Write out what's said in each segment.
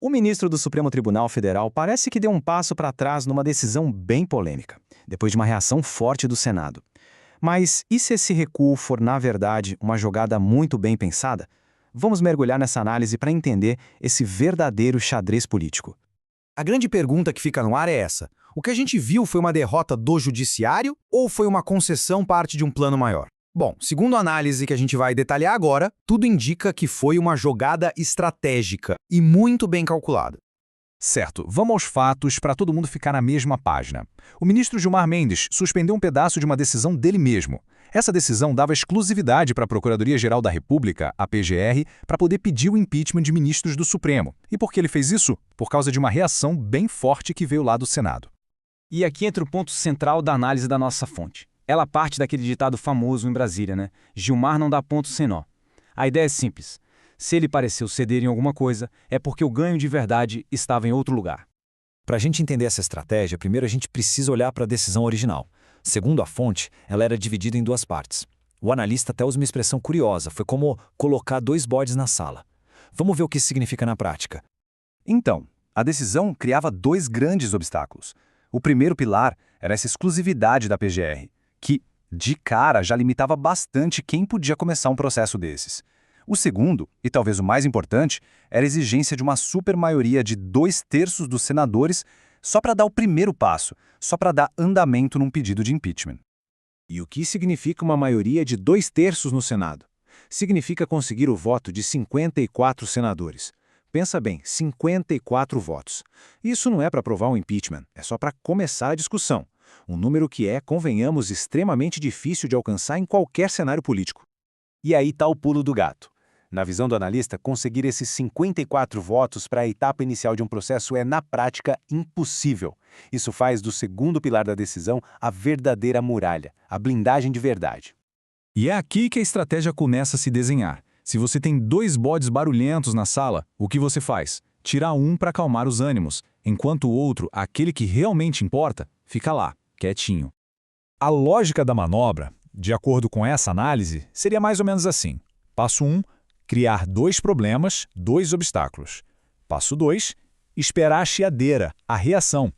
O ministro do Supremo Tribunal Federal parece que deu um passo para trás numa decisão bem polêmica, depois de uma reação forte do Senado. Mas e se esse recuo for, na verdade, uma jogada muito bem pensada? Vamos mergulhar nessa análise para entender esse verdadeiro xadrez político. A grande pergunta que fica no ar é essa: o que a gente viu foi uma derrota do judiciário ou foi uma concessão parte de um plano maior? Bom, segundo a análise que a gente vai detalhar agora, tudo indica que foi uma jogada estratégica e muito bem calculada. Certo, vamos aos fatos para todo mundo ficar na mesma página. O ministro Gilmar Mendes suspendeu um pedaço de uma decisão dele mesmo. Essa decisão dava exclusividade para a Procuradoria-Geral da República, a PGR, para poder pedir o impeachment de ministros do Supremo. E por que ele fez isso? Por causa de uma reação bem forte que veio lá do Senado. E aqui entra o ponto central da análise da nossa fonte. Ela parte daquele ditado famoso em Brasília, né? Gilmar não dá ponto sem nó. A ideia é simples. Se ele pareceu ceder em alguma coisa, é porque o ganho de verdade estava em outro lugar. Para a gente entender essa estratégia, primeiro a gente precisa olhar para a decisão original. Segundo a fonte, ela era dividida em duas partes. O analista até usa uma expressão curiosa, foi como colocar dois bodes na sala. Vamos ver o que isso significa na prática. Então, a decisão criava dois grandes obstáculos. O primeiro pilar era essa exclusividade da PGR, que, de cara, já limitava bastante quem podia começar um processo desses. O segundo, e talvez o mais importante, era a exigência de uma supermaioria de 2/3 dos senadores só para dar o primeiro passo, só para dar andamento num pedido de impeachment. E o que significa uma maioria de 2/3 no Senado? Significa conseguir o voto de 54 senadores. Pensa bem, 54 votos. Isso não é para aprovar um impeachment, é só para começar a discussão. Um número que é, convenhamos, extremamente difícil de alcançar em qualquer cenário político. E aí está o pulo do gato. Na visão do analista, conseguir esses 54 votos para a etapa inicial de um processo é, na prática, impossível. Isso faz do segundo pilar da decisão a verdadeira muralha, a blindagem de verdade. E é aqui que a estratégia começa a se desenhar. Se você tem dois bodes barulhentos na sala, o que você faz? Tira um para acalmar os ânimos, enquanto o outro, aquele que realmente importa, fica lá, quietinho. A lógica da manobra, de acordo com essa análise, seria mais ou menos assim. Passo 1, criar dois problemas, dois obstáculos. Passo 2, esperar a chiadeira, a reação.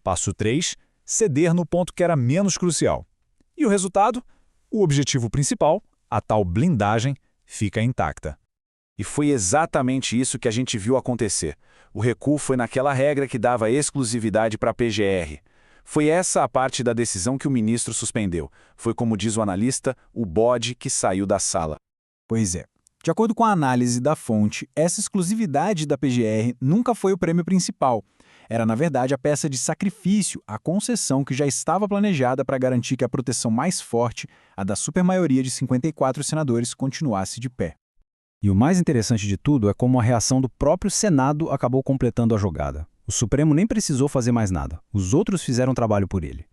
Passo 3, ceder no ponto que era menos crucial. E o resultado? O objetivo principal, a tal blindagem, fica intacta. E foi exatamente isso que a gente viu acontecer. O recuo foi naquela regra que dava exclusividade para a PGR. Foi essa a parte da decisão que o ministro suspendeu. Foi, como diz o analista, o bode que saiu da sala. Pois é. De acordo com a análise da fonte, essa exclusividade da PGR nunca foi o prêmio principal. Era, na verdade, a peça de sacrifício, a concessão que já estava planejada para garantir que a proteção mais forte, a da supermaioria de 54 senadores, continuasse de pé. E o mais interessante de tudo é como a reação do próprio Senado acabou completando a jogada. O Supremo nem precisou fazer mais nada. Os outros fizeram o trabalho por ele.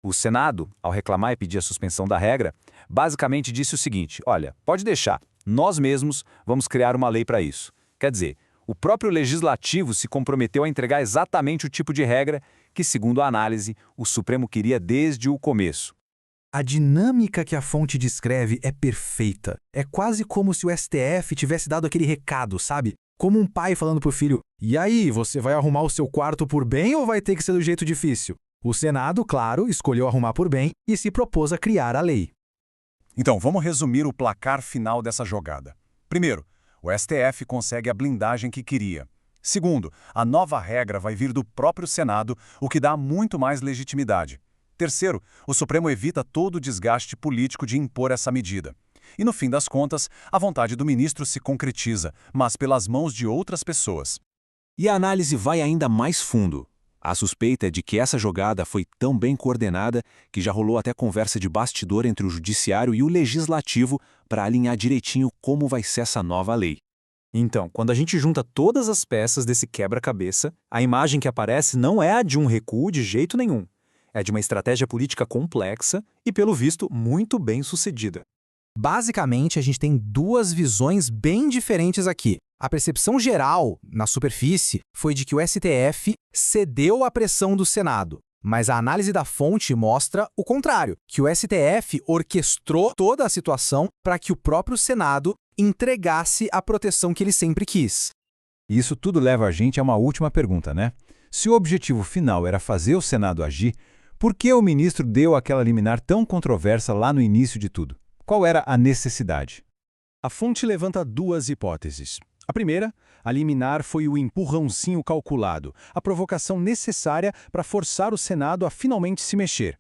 O Senado, ao reclamar e pedir a suspensão da regra, basicamente disse o seguinte: olha, pode deixar, nós mesmos vamos criar uma lei para isso. Quer dizer, o próprio Legislativo se comprometeu a entregar exatamente o tipo de regra que, segundo a análise, o Supremo queria desde o começo. A dinâmica que a fonte descreve é perfeita. É quase como se o STF tivesse dado aquele recado, sabe? Como um pai falando pro filho: e aí, você vai arrumar o seu quarto por bem ou vai ter que ser do jeito difícil? O Senado, claro, escolheu arrumar por bem e se propôs a criar a lei. Então, vamos resumir o placar final dessa jogada. Primeiro, o STF consegue a blindagem que queria. Segundo, a nova regra vai vir do próprio Senado, o que dá muito mais legitimidade. Terceiro, o Supremo evita todo o desgaste político de impor essa medida. E no fim das contas, a vontade do ministro se concretiza, mas pelas mãos de outras pessoas. E a análise vai ainda mais fundo. A suspeita é de que essa jogada foi tão bem coordenada que já rolou até conversa de bastidor entre o Judiciário e o Legislativo para alinhar direitinho como vai ser essa nova lei. Então, quando a gente junta todas as peças desse quebra-cabeça, a imagem que aparece não é a de um recuo de jeito nenhum. É de uma estratégia política complexa e, pelo visto, muito bem sucedida. Basicamente, a gente tem duas visões bem diferentes aqui. A percepção geral, na superfície, foi de que o STF cedeu à pressão do Senado. Mas a análise da fonte mostra o contrário, que o STF orquestrou toda a situação para que o próprio Senado entregasse a proteção que ele sempre quis. E isso tudo leva a gente a uma última pergunta, né? Se o objetivo final era fazer o Senado agir, por que o ministro deu aquela liminar tão controversa lá no início de tudo? Qual era a necessidade? A fonte levanta duas hipóteses. A primeira, a liminar foi o empurrãozinho calculado, a provocação necessária para forçar o Senado a finalmente se mexer.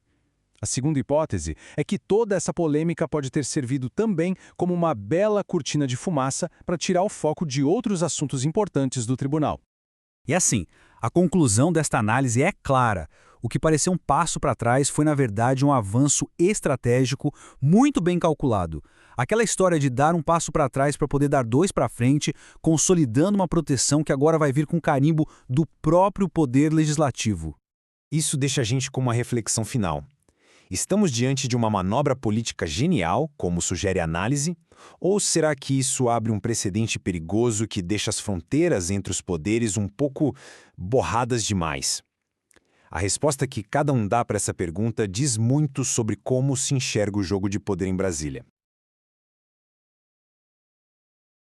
A segunda hipótese é que toda essa polêmica pode ter servido também como uma bela cortina de fumaça para tirar o foco de outros assuntos importantes do tribunal. E assim, a conclusão desta análise é clara. O que pareceu um passo para trás foi, na verdade, um avanço estratégico muito bem calculado. Aquela história de dar um passo para trás para poder dar dois para frente, consolidando uma proteção que agora vai vir com carimbo do próprio poder legislativo. Isso deixa a gente com uma reflexão final. Estamos diante de uma manobra política genial, como sugere a análise, ou será que isso abre um precedente perigoso que deixa as fronteiras entre os poderes um pouco borradas demais? A resposta que cada um dá para essa pergunta diz muito sobre como se enxerga o jogo de poder em Brasília.